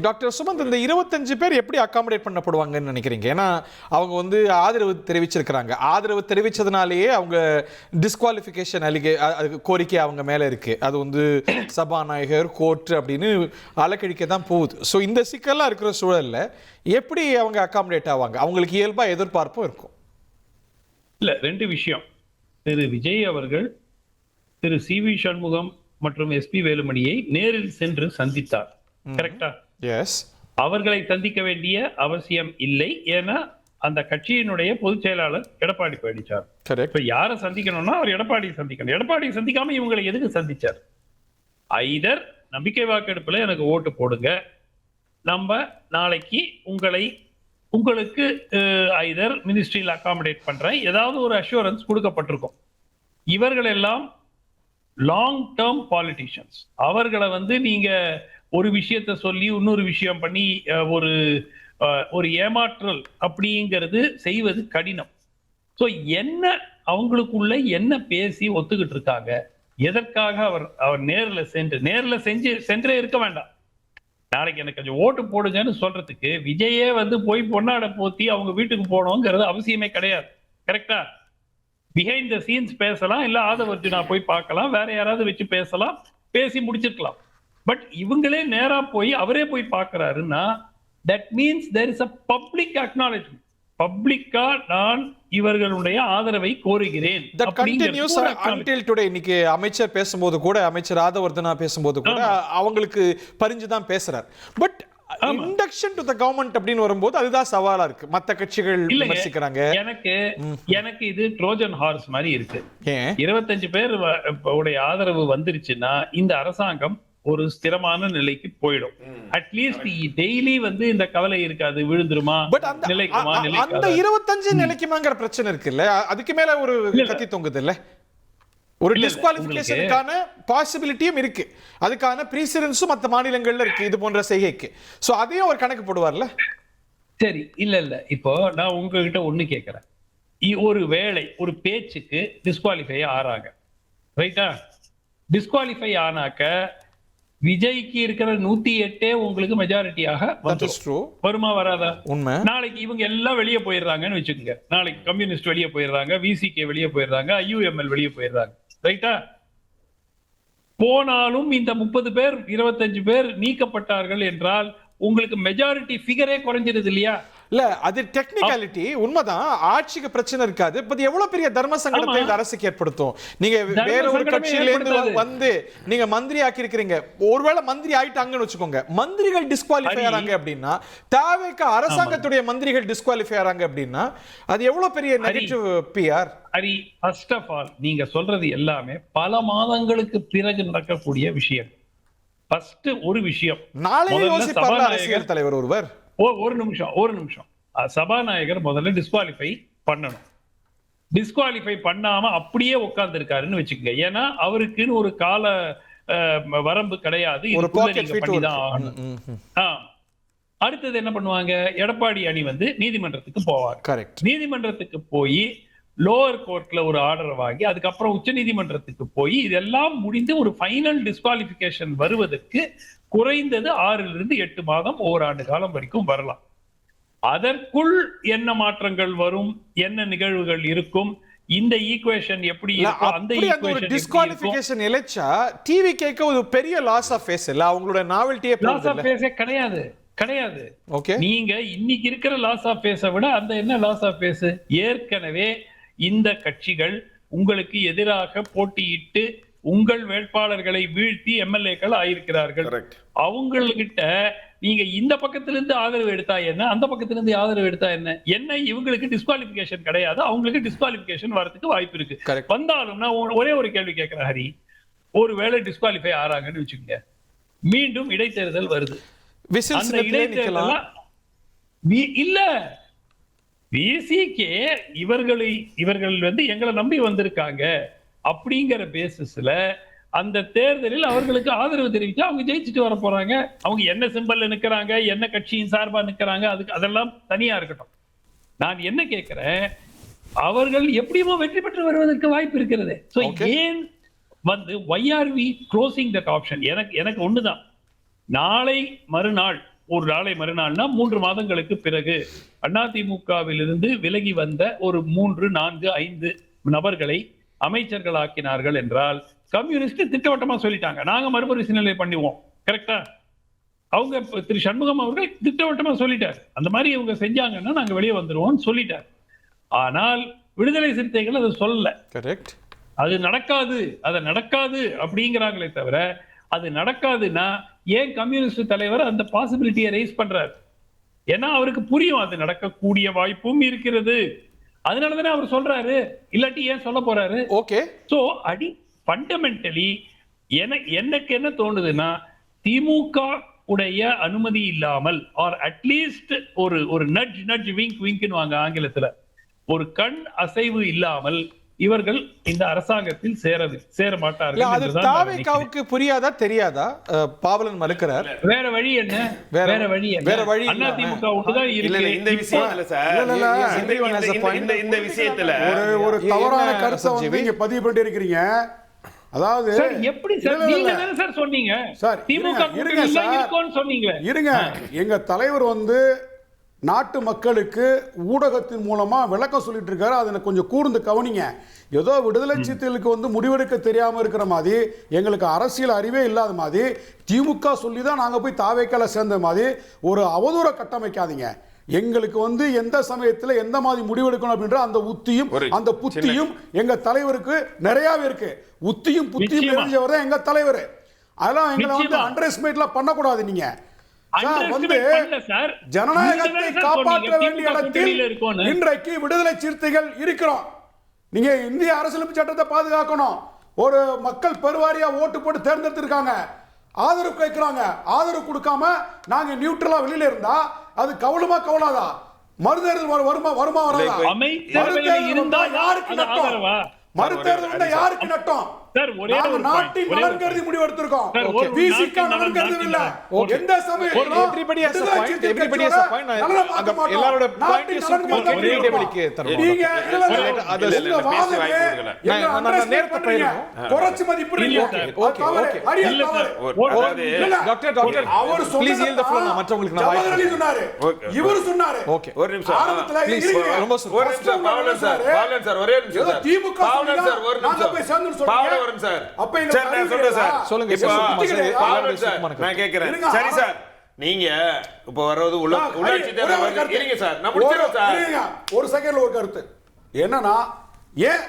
Doctor Sumanth, இந்த 25 பேர் எப்படி அகாமடேட் பண்ணப்படுவாங்கன்னு நினைக்கிறீங்க? ஏன்னா அவங்க வந்து ஆதரவு தெரிவிச்சிருக்கிறாங்க. ஆதரவு தெரிவிச்சதுனாலேயே அவங்க டிஸ்குவாலிஃபிகேஷன் கோரிக்கை அவங்க மேல இருக்கு. அது வந்து சபாநாயகர், கோர்ட் அப்படின்னு அலக்கழிக்க தான் போகுது. ஸோ இந்த சிக்கல்லாம் இருக்கிற சூழல்ல எப்படி அவங்க அகாமடேட் ஆவாங்க? அவங்களுக்கு இயல்பா எதிர்பார்ப்பும் இருக்கும். இல்ல, ரெண்டு விஷயம். திரு விஜய் அவர்கள் திரு சி.வி. சண்முகம் மற்றும் எஸ்.பி. வேலுமணியை நேரில் சென்று சந்தித்தார். கரெக்டா? எஸ். அவர்களை சந்திக்க வேண்டிய அவசியம் இல்லை. ஏன்னா அந்த கட்சியினுடைய பொதுச் செயலாளர் எடப்பாடி பழனிசாமி. இப்ப யாரை சந்திக்கணும்னா அவர் எடப்பாடியை சந்திக்கணும். எடப்பாடியை சந்திக்காம இவங்களை எதுக்கு சந்திச்சார்? ஐதர் நம்பிக்கை வாக்கெடுப்புல எனக்கு ஓட்டு போடுங்க, நம்ம நாளைக்கு உங்களுக்கு ஐதர் மினிஸ்ட்ரியில் அகாமடேட் பண்றேன், ஏதாவது ஒரு அஷூரன்ஸ் கொடுக்கப்பட்டிருக்கும். இவர்கள் எல்லாம் லாங் டேர்ம் பாலிட்டிஷியன்ஸ். அவர்களை வந்து நீங்க ஒரு விஷயத்த சொல்லி இன்னொரு விஷயம் பண்ணி ஒரு ஏமாற்றல் அப்படிங்கிறது செய்வது கடினம். ஸோ என்ன அவங்களுக்குள்ள என்ன பேசி ஒத்துக்கிட்டு இருக்காங்க, எதற்காக அவர் நேரில் சென்றே இருக்க வேண்டாம். நாளைக்கு எனக்கு கொஞ்சம் ஓட்டு போடுங்கன்னு சொல்றதுக்கு விஜயே வந்து போய் பொன்னாட போத்தி அவங்க வீட்டுக்கு போகணுங்கிறது அவசியமே கிடையாது. கரெக்டா? பிஹைண்ட் த சீன்ஸ் பேசலாம், இல்ல ஆதவர்ஜுனா போய் பார்க்கலாம், வேற யாராவது வச்சு பேசலாம், பேசி முடிச்சிருக்கலாம். பட் இவங்களே நேரா போய் அவரே போய் பார்க்கிறாருன்னா that means there is a public acknowledgement. பப்ளிக்கா நான் இவர்களுடைய ஆதரவை கோருகிறேன். இன்னைக்கு அமைச்சர் பேசும்போது கூட, அமைச்சர் ஆதவர்ஜுனா பேசும்போது கூட அவங்களுக்கு பரிஞ்சுதான் பேசுறார். But induction to the government அப்படின்னு வரும்போது அதுதான் சவாலா இருக்கு. மத்த கட்சிகள் விமர்சிக்கிறாங்க. எனக்கு இது ட்ரோஜன் ஹார்ஸ் மாதிரி இருக்கு. 25 பேர் உடைய ஆதரவு வந்துருச்சுன்னா இந்த அரசாங்கம் ஒரு ஸ்திரமான நிலைக்கு போயிடும். அட்லீஸ்ட் டெய்லி வந்து இந்த கவலை இருக்காது, விழுந்துருமா நிலைக்குமா. அந்த 25 நிலைக்குமாங்கிற பிரச்சனை இருக்குல்ல, அதுக்கு மேல ஒரு கத்தி தொங்குது இல்ல. ஒரு டிஸ்குவாலிஃபிகேஷனுக்கான பாசிபிலிட்டியும் இருக்கு, அதுக்கான பிரீசிடன்ஸும் மற்ற மாநிலங்கள்ல இருக்கு இது போன்ற செய்கைக்கு. சோ அதையும் ஒரு கணக்கு போடுவார்ல. சரி, இல்ல இப்போ நான் உங்ககிட்ட ஒண்ணு கேட்கிறேன். ஒரு வேளை ஒரு பேச்சுக்கு டிஸ்குவாலிஃபை ஆறாங்க, ரைட்டா? டிஸ்குவாலிஃபை ஆனாக்க விஜய்க்கு இருக்கிற 108 உங்களுக்கு மெஜாரிட்டியாக வருமா வராதா? நாளைக்கு இவங்க எல்லாம் வெளியே போயிடுறாங்கன்னு வச்சுக்கோங்க. நாளைக்கு கம்யூனிஸ்ட் வெளியே போயிடுறாங்க, விசிகே வெளியே போயிடுறாங்க, ஐயுஎம்எல் வெளியே போயிடுறாங்க, ரைட்டா? போனாலும் இந்த 30 பேர் 25 பேர் நீக்கப்பட்டார்கள் என்றால் உங்களுக்கு மெஜாரிட்டி ஃபிகரே குறைஞ்சிருது இல்லையா? இல்ல, அது டெக்னிக்காலிட்டி, உண்மைதான். ஆட்சிக்கு பிரச்சனை இருக்காது. பட் எவ்வளவு பெரிய தர்ம சங்கடத்தை இந்த அரசுக்கு ஏற்படுத்தும். நீங்க வேற ஒரு கட்சியில இருந்து வந்து நீங்க மந்திரி ஆக்கி இருக்கிறீங்க, ஒருவேளை மந்திரி ஆயிட்டாங்கன்னு வச்சுக்கோங்க, மந்திரிகள் டிஸ்குவாலிஃபை ஆறாங்க அப்படின்னா, தேவைக்கு அரசாங்கத்துடைய மந்திரிகள் டிஸ்குவாலிஃபை ஆறாங்க அப்படின்னா அது எவ்வளவு பெரிய negative PR. Hari, first of all நீங்க சொல்றது எல்லாமே பல மாதங்களுக்கு பிறகு நடக்கக்கூடிய விஷயம். ஃபர்ஸ்ட் ஒரு விஷயம், நாளையே யோசிப்பார் அரசியல் தலைவர் ஒருவர். ஒரு நிமிஷம். சபாநாயகர் முதல்ல டிஸ்குவாலிஃபை பண்ணணும். டிஸ்குவாலிஃபை பண்ணாம அப்படியே உட்கார்ந்து இருக்காருன்னு வச்சுக்கோங்க. ஏன்னா அவருக்குன்னு ஒரு கால வரம்பு கிடையாது. அடுத்தது என்ன பண்ணுவாங்க? எடப்பாடி அணி வந்து நீதிமன்றத்துக்கு போவாங்க. நீதிமன்றத்துக்கு போய் லோவர் கோர்ட்ல ஒரு ஆர்டர் வாங்கி அதுக்கப்புறம் உச்ச நீதிமன்றத்துக்கு போய் இதெல்லாம் முடிந்து ஒரு ஃபைனல் டிஸ்குவாலிஃபிகேஷன் வருவதற்கு குறைந்தது 6 to 8 மாதம், ஓராண்டு காலம் வரைக்கும் வரலாம். அதற்குள் என்ன மாற்றங்கள் வரும், என்ன நிகழ்வுகள் இருக்கும், இந்த ஈக்குவேஷன் எப்படி இருக்கும், அந்த ஈக்குவேஷன் டிஸ்குவாலிஃபிகேஷன் எலெக்ஷா டிவிகேக்கு ஒரு பெரிய லாஸ் ஆஃப் ஃபேஸ் இல்ல, அவங்களோட நாவல்ட்டியே லாஸ் ஆஃப் ஃபேஸே கிடையாது. ஓகே, நீங்க இன்னைக்கு இருக்கிற லாஸ் ஆஃப் ஃபேஸை விட அந்த என்ன லாஸ் ஆஃப் ஃபேஸ்? ஏற்கனவே இந்த கட்சிகள் உங்களுக்கு எதிராக போட்டியிட்டு உங்கள் வேட்பாளர்களை வீழ்த்தி எம்எல்ஏக்கள் ஆயிருக்கிறார்கள். அவங்ககிட்ட நீங்க இந்த பக்கத்திலிருந்து ஆதரவு எடுத்தா என்ன, அந்த பக்கத்திலிருந்து ஆதரவு எடுத்தா என்ன, இவங்களுக்கு டிஸ்குவாலிஃபிகேஷன் கிடையாது, அவங்களுக்கு டிஸ்குவாலிஃபிகேஷன் வரதுக்கு வாய்ப்பு இருக்கு. வந்தாலும் நான் ஒரே ஒரு கேள்வி கேட்கிறேன் ஹரி. ஒருவேளை டிஸ்குவாலிஃபை ஆறாங்கன்னு வச்சுக்கோங்க, மீண்டும் இடைத்தேர்தல் வருது. அந்த இடைத்தேர்தல் இல்ல, விசிகே இவர்கள் வந்து எங்களை நம்பி வந்திருக்காங்க அப்படிங்கிற பேசிஸ்ல அந்த தேர்தலில் அவர்களுக்கு ஆதரவு தெரிவித்து அவங்க ஜெயிச்சுட்டு வர போறாங்க. அவங்க என்ன சிம்பல்ல நிக்கிறாங்க, என்ன கட்சியின் சார்பா நிக்கிறாங்க, அதெல்லாம் தனியா இருக்கட்டும். நான் என்ன கேட்கிறேன், அவர்கள் எப்படியுமோ வெற்றி பெற்று வருவதற்கு வாய்ப்பு இருக்கிறது. ஏன் வந்து why are we closing that option? எனக்கு ஒண்ணுதான், நாளை மறுநாள் ஒரு நாளை மறுநாள்னா 3 மாதங்களுக்கு பிறகு அதிமுகவிலிருந்து விலகி வந்த ஒரு 3, 4, 5 நபர்களை அமைச்சர்கள் ஆக்கினார்கள் என்றால் கம்யூனிஸ்ட் திட்டவட்டமா சொல்லிட்டாங்க, நாங்க மறுபரிசீலனை பண்ணுவோம். கரெக்டா? அவங்க திரு சண்முகம் அவர்கள் திட்டவட்டமா சொல்லிட்டார், அந்த மாதிரி இவங்க செஞ்சாங்கன்னா நாங்க வெளியே வந்துருவோம் சொல்லிட்டார். ஆனால் விடுதலை சிறுத்தைகள் அதை சொல்லல. கரெக்ட். அது நடக்காது, அது நடக்காது அப்படிங்கிறாங்களே தவிர, அது நடக்காதுன்னா ஏன் கம்யூனிஸ்ட் தலைவர் அந்த பாசிபிலிட்டியை ரைஸ் பண்றாரு? ஏன்னா அவருக்கு புரியும் அது நடக்கக்கூடிய வாய்ப்பும் இருக்கிறது. அதனாலதானே அவர் சொல்றாரு, இல்லாட்டி ஏன் சொல்ல போறாரு? ஓகே. சோ ஃபண்டமெண்டலி எனக்கு என்ன தோணுதுன்னா, திமுக உடைய அனுமதி இல்லாமல் ஆர் அட்லீஸ்ட் ஒரு நட்ஜ் விங்க் விங்க்னு வாங்க ஆங்கிலத்துல, ஒரு கண் அசைவு இல்லாமல் இவர்கள் இந்த அரசாங்கத்தில் சேர மாட்டார்கள். அது தாவேகாவுக்கு புரியாதா தெரியாதா? பாவலன் மறுக்கிறார். வேற வழி என்ன? வேற வழி அதிமுக ஒன்றுதான் இருக்கு. இந்த விஷயத்துல சார், இந்த விஷயத்துல ஒரு தவறான கருத்தை வந்து இங்க பதிவு பண்ணி இருக்கிறீங்க. அதாவது எப்படி சார் நீங்க தானே சார் சொன்னீங்க சார், திமுக இருக்குன்னு சொன்னீங்க. இருங்க, எங்க தலைவர் வந்து நாட்டு மக்களுக்கு ஊடகத்தின் மூலமா விளக்கம் சொல்லிட்டு இருக்காரு. அதை கொஞ்சம் கூர்ந்து கவனிங்க. ஏதோ விடுதலை சிறுத்தைகளுக்கு வந்து முடிவெடுக்க தெரியாம இருக்கிற மாதிரி, எங்களுக்கு அரசியல் அறிவே இல்லாத மாதிரி, திமுக சொல்லி தான் நாங்க போய் தாவேக்கால சேர்ந்த மாதிரி ஒரு அவதூற கட்டமைக்காதீங்க. எங்களுக்கு வந்து எந்த சமயத்துல எந்த மாதிரி முடிவெடுக்கணும் அப்படின்ற அந்த உத்தியும் அந்த புத்தியும் எங்க தலைவருக்கு நிறையவே இருக்கு. உத்தியும் புத்தியும் தெரிஞ்சவர் தான் எங்க தலைவர். அதெல்லாம் எங்களை வந்து அண்டர் எஸ்டிமேட்ல பண்ணக்கூடாது. நீங்க வந்து ஜனநாயகத்தை காப்பாற்ற வேண்டிய இடத்தில் இன்றைக்கு விடுதலை சிறுத்தைகள் இருக்கிறோம். நீங்க இந்திய அரசியலமைப்பு சட்டத்தை பாதுகாக்கணும். ஒரு மக்கள் பெருவாரியா ஓட்டு போட்டு தேர்ந்தெடுத்திருக்காங்க, ஆதரவு கேட்கிறாங்க. ஆதரவு கொடுக்காம நாங்க நியூட்ரலா வெளியில இருந்தா அது கவலுமா கவலாதா? மறுதேர்தல் வருமா வராதா? மறுதேர்தல் இருந்தா யாருக்கு நட்டம்? மறுதேர்தல் வந்தா யாருக்கு நட்டம்? நாட்டின் நலன் கருதி முடிவு எடுத்திருக்கோம். விசிக நலன் கருதி இல்ல. எந்த சமயத்திலும் everybody has a point. எல்லாரோட பாயிண்ட் இஸ் ஒரே டேபிளுக்கு தரணும். நீங்க அது நேரத்தை போயிடும். குறைச்சு மதிப்பிடுங்க. டாக்டர் அவர் ப்ளீஸ் ஹீல் தி ஃப்ளோ. நான் மற்றவங்களுக்கு நான் வாய்ப்பு சொன்னாரு, இவரு சொன்னாரு. ஒரு நிமிஷம் ப்ளீஸ் ரொம்ப ஒரு நிமிஷம் பாவலன் சார் ஒரே நிமிஷம் சார். திமுக பாவலன் சார் ஒரு நிமிஷம் போய் சேர்ந்து சொல்லுங்க. சார் அப்ப சார் நான் சொல்றேன் சார். சொல்லுங்க சார். நான் கேக்குறேன். சரி சார், நீங்க இப்ப வர்றது உள்ளாட்சி தேர்தல் இருங்க சார். நான் முடிச்சிரோம் சார். ஒரு செகண்ட்ல ஒரு கருத்து என்னன்னா, ஏன்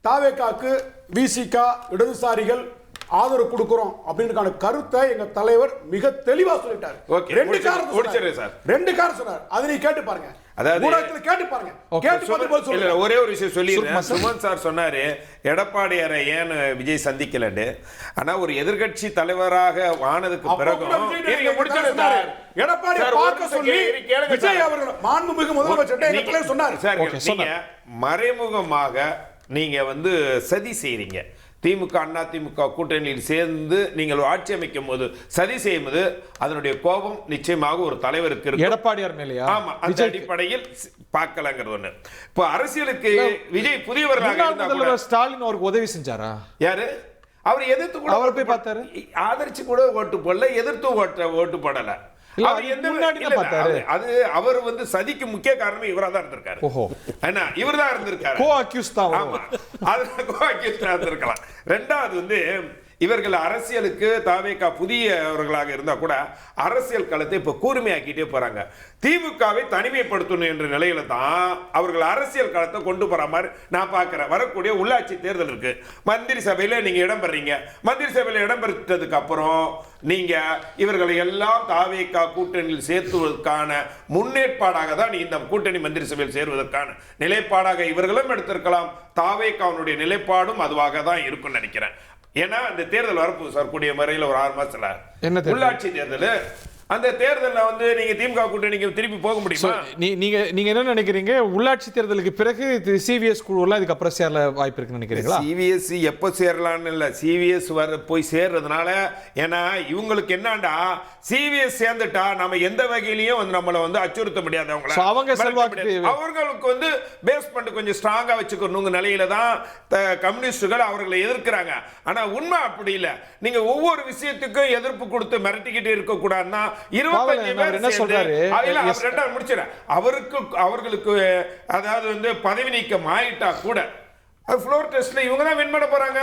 தாவேகாக்கு விசிக இடதுசாரிகள் ஆதரவு கொடுக்கிறோம் அப்படின்றக்கான கருத்தை எங்க தலைவர் மிக தெளிவா சொல்லிட்டாரு. ரெண்டு காரணம் சொன்னார். அதை நீ கேட்டு பாருங்க. அதாவது கேட்டு பாருங்க. கேட்டு பார்த்து சொல்லுங்க. ஒரே ஒரு விஷயம் சொல்லிடுறேன். சுமன் சார் சொன்னாரு எடப்பாடியாரை ஏன் விஜய் சந்திக்கலன்னு. ஆனா ஒரு எதிர்க்கட்சி தலைவராக ஆனதுக்கு பிறகு எடப்பாடி பார்க்க சொல்லி விஜய் அவர்கள் மாண்புமிகு முதலமைச்சர் சொன்னார். நீங்க மறைமுகமாக நீங்க வந்து சதி செய்றீங்க. திமுக அதிமுக கூட்டணியில் சேர்ந்து நீங்கள் ஆட்சி அமைக்கும் போது சதி செய்யும்போது அதனுடைய கோபம் நிச்சயமாக ஒரு தலைவருக்கு இருக்கு. எடப்பாடியார் மேலயா? ஆமா, அந்த அடிப்படையில் பார்க்கலங்கிறது ஒண்ணு. இப்போ அரசியலுக்கு விஜய் புதியவர்களாக இருந்தா கூட ஸ்டாலின் அவருக்கு உதவி செஞ்சாரா? யாரு? அவர் எதிர்த்து கூட அவர் போய் பார்த்தாரு, ஆதரிச்சு கூட ஓட்டு போடல, எதிர்த்து ஓட்டு போடல. அது அவர் வந்து சதிக்கு முக்கிய காரணம் இவரா தான் இருந்திருக்காரு. இவர் தான் இருந்திருக்காரு. இருந்திருக்கலாம். ரெண்டாவது வந்து இவர்கள் அரசியலுக்கு தாவேகா புதியவர்களாக இருந்தா கூட அரசியல் களத்தை இப்ப கூர்மையாக்கிட்டே போறாங்க. திமுகவை தனிமைப்படுத்தணும் என்ற நிலையில தான் அவர்கள் அரசியல் களத்தை கொண்டு போற மாதிரி நான் பார்க்கிறேன். வரக்கூடிய உள்ளாட்சி தேர்தல் இருக்கு, மந்திரி சபையில நீங்க இடம் பெறீங்க. மந்திரி சபையில இடம் பெற்றதுக்கு அப்புறம் நீங்க இவர்களை எல்லாம் தாவேகா கூட்டணியில் சேர்த்துவதற்கான முன்னேற்பாடாக தான் இந்த கூட்டணி மந்திரி சபையில் சேருவதற்கான நிலைப்பாடாக இவர்களும் எடுத்திருக்கலாம். தாவேகாவுடைய நிலைப்பாடும் அதுவாக தான் இருக்கும்னு நினைக்கிறேன். ஏன்னா இந்த தேர்தல் வரப்போகுது சார், கூடிய முறையில் ஒரு 6 மாசத்துல உள்ளாட்சி தேர்தல். அந்த தேர்தலில் வந்து நீங்க திமுக கூட்டணிக்கு திருப்பி போக முடியுமா? நீங்க என்ன நினைக்கிறீங்க? உள்ளாட்சி தேர்தலுக்கு பிறகு சிவிஎஸ் குழுலாம் இதுக்கப்புறம் சேர வாய்ப்பு இருக்குன்னு நினைக்கிறீங்களா? சிவிஎஸ் எப்போ சேரலான்னு இல்லை, சிவிஎஸ் போய் சேர்றதுனால. ஏன்னா இவங்களுக்கு என்னண்டா, சிவிஎஸ் சேர்ந்துட்டா நம்ம எந்த வகையிலையும் வந்து நம்மளை வந்து அச்சுறுத்த முடியாது. அவங்களுக்கு வந்து பேஸ்மெண்ட் கொஞ்சம் ஸ்ட்ராங்கா வச்சுக்கணுங்க நிலையில தான் கம்யூனிஸ்டுகள் அவர்களை எதிர்க்கிறாங்க. ஆனா உண்மை அப்படி இல்லை. நீங்க ஒவ்வொரு விஷயத்துக்கும் எதிர்ப்பு கொடுத்து மிரட்டிக்கிட்டு இருக்க கூடாதுன்னா 25 பேர் என்ன சொல்றாரு முடிச்சிடறேன். அவர்களுக்கு அதாவது வந்து பதவி நீக்கம் ஆயிட்டா கூட ஃப்ளோர் டெஸ்ட்ல இவங்க தான் வின் பண்ண போறாங்க.